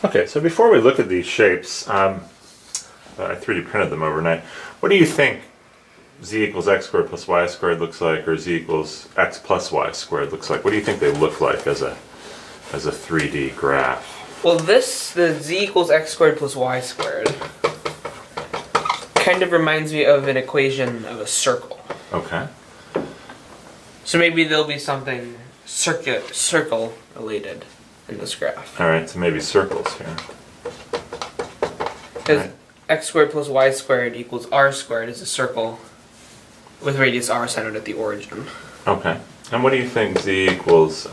Okay, so before we look at these shapes, I 3D printed them overnight. What do you think z equals x squared plus y squared looks like, or z equals x plus y squared looks like? What do you think they look like as a 3D graph? Well, the z equals x squared plus y squared kind of reminds me of an equation of a circle. Okay. So maybe there'll be something circle related in this graph. All right, so maybe circles here. Because x squared plus y squared equals r squared is a circle with radius r centered at the origin. Okay. And what do you think z equals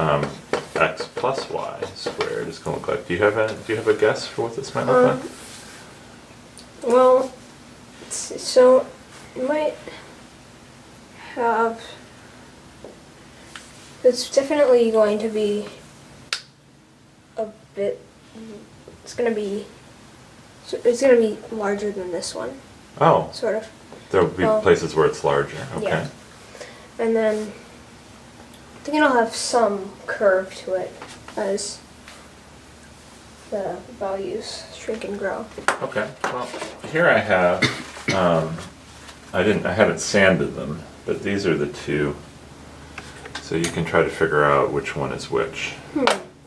x plus y squared is going to look like? Do you have a guess for what this might look like? Well, so it might have. It's definitely going to be a bit. It's going to be larger than this one. Oh. Sort of. There'll be places where it's larger. Okay. Yeah. And then I think it'll have some curve to it as the values shrink and grow. Okay. Well, here I have. I haven't sanded them, but these are the two. So you can try to figure out which one is which,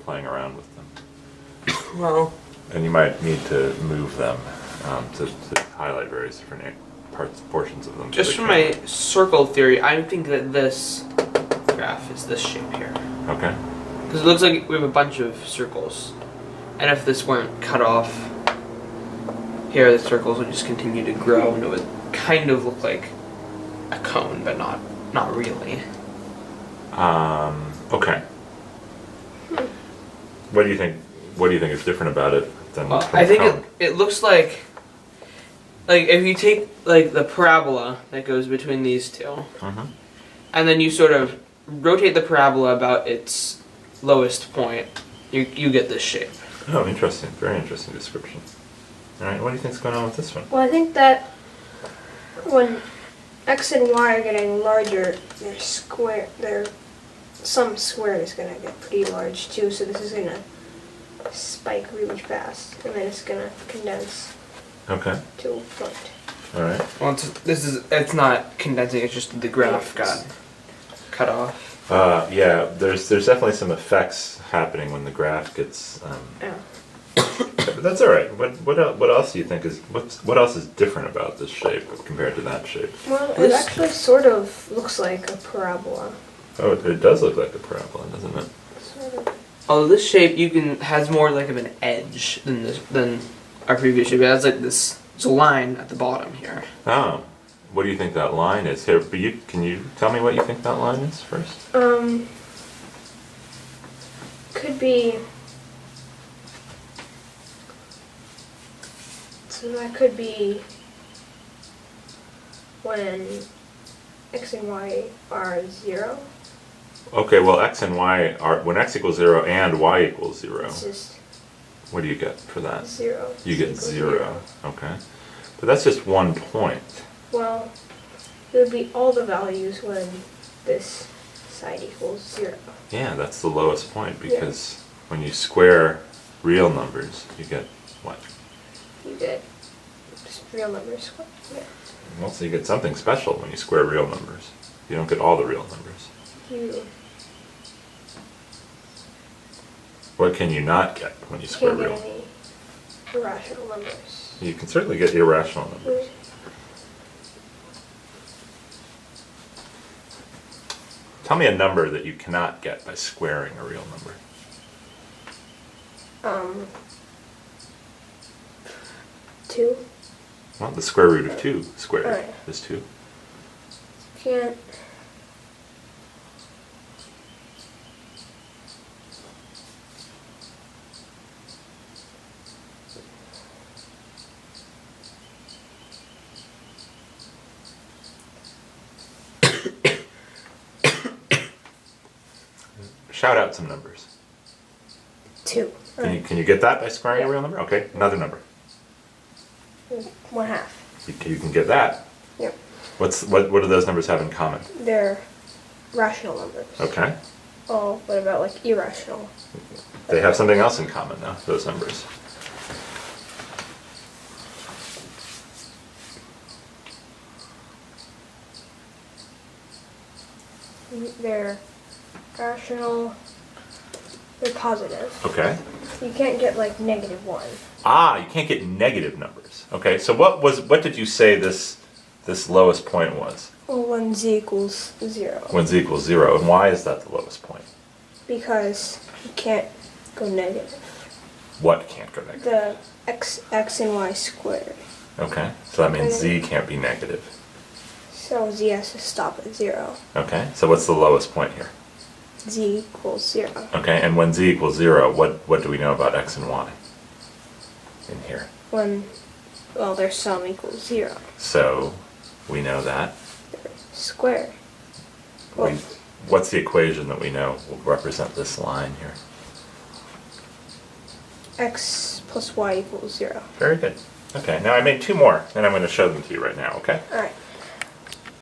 playing around with them. Well. And you might need to move them to highlight various different portions of them. Just from my circle theory, I think that this graph is this shape here. Okay. Because it looks like we have a bunch of circles. And if this weren't cut off, here the circles would just continue to grow and it would kind of look like a cone, but not really. Okay. What do you think is different about it than Well, from I a think cone? it looks like if you take like the parabola that goes between these two, and then you sort of rotate the parabola about its lowest point, you get this shape. Oh, interesting. Very interesting description. All right, what do you think's going on with this one? Well, I think that when x and y are getting larger, some square is going to get pretty large too, so this is going to spike really fast, and then it's going to condense Okay. to a point. All right. Well, it's not condensing. It's just the graph got cut off. Yeah, there's definitely some effects happening when the graph gets. Yeah. But that's all right. What else do you think what else is different about this shape compared to that shape? Well, it actually sort of looks like a parabola. Oh, it does look like a parabola, doesn't it? Sort of. Although this shape has more like of an edge than our previous shape. It has like this line at the bottom here. Oh, what do you think that line is? Here, but can you tell me what you think that line is first? Could be. So that could be when x and y are 0. Okay, well, x and y are when x equals 0 and y equals 0. It's just What do you get for that? 0. You get 0. Okay, but that's just one point. Well, it would be all the values when this side equals 0. Yeah, that's the lowest point because when you square real numbers, you get what? You get just real numbers. Yeah. Well, so you get something special when you square real numbers. You don't get all the real numbers. You What can you not get when you square can't get real? any irrational numbers. You can certainly get irrational numbers. Tell me a number that you cannot get by squaring a real number. 2. Well, the square root of 2 squared Right. is 2. Can't. Shout out some numbers. 2. Can you get that by squaring a real number? Okay, another number. 1/2. You can get that. Yep. What do those numbers have in common? They're rational numbers. Okay. Oh, what about like irrational? They have something else in common though, those numbers. they're rational, they're positive. Okay. You can't get like -1. Ah, you can't get negative numbers. Okay, so what did you say this lowest point was? Well, when z equals 0. When z equals 0, and why is that the lowest point? Because you can't go negative. What can't go negative? The x and y squared. Okay, so that means z can't be negative. So z has to stop at 0. Okay, so what's the lowest point here? Z equals 0. Okay, and when z equals 0, what do we know about x and y in here? When, well, their sum equals 0. So we know that. Square. Well, What's the equation that we know will represent this line here? x plus y equals 0. Very good. Okay, now I made 2 more, and I'm going to show them to you right now, okay? Alright.